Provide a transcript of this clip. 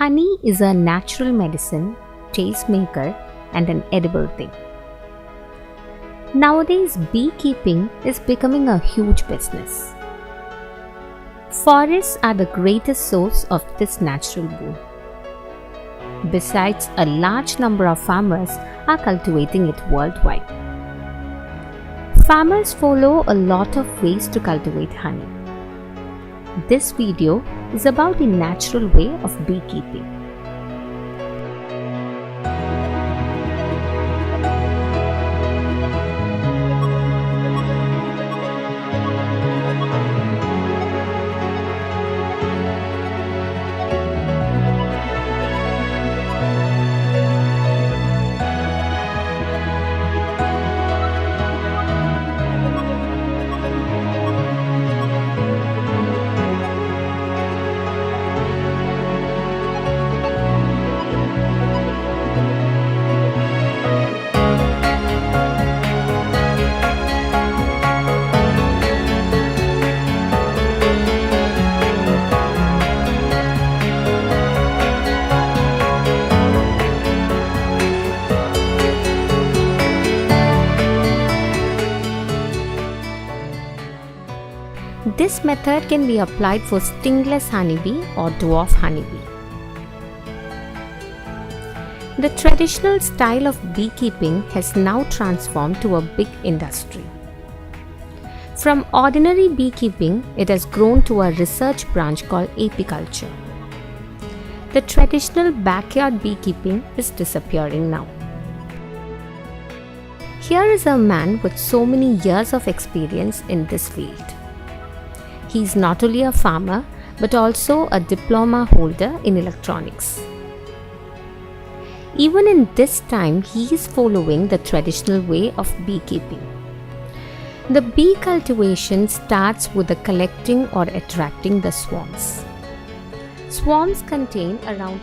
Honey is a natural medicine, tastemaker, and an edible thing. Nowadays, beekeeping is becoming a huge business. Forests are the greatest source of this natural boon. Besides, a large number of farmers are cultivating it worldwide. Farmers follow a lot of ways to cultivate honey. This video is about the natural way of beekeeping. This method can be applied for stingless honeybee or dwarf honeybee. The traditional style of beekeeping has now transformed to a big industry. From ordinary beekeeping, it has grown to a research branch called apiculture. The traditional backyard beekeeping is disappearing now. Here is a man with so many years of experience in this field. He is not only a farmer but also a diploma holder in electronics. Even in this time, he is following the traditional way of beekeeping. The bee cultivation starts with the collecting or attracting the swarms. Swarms contain around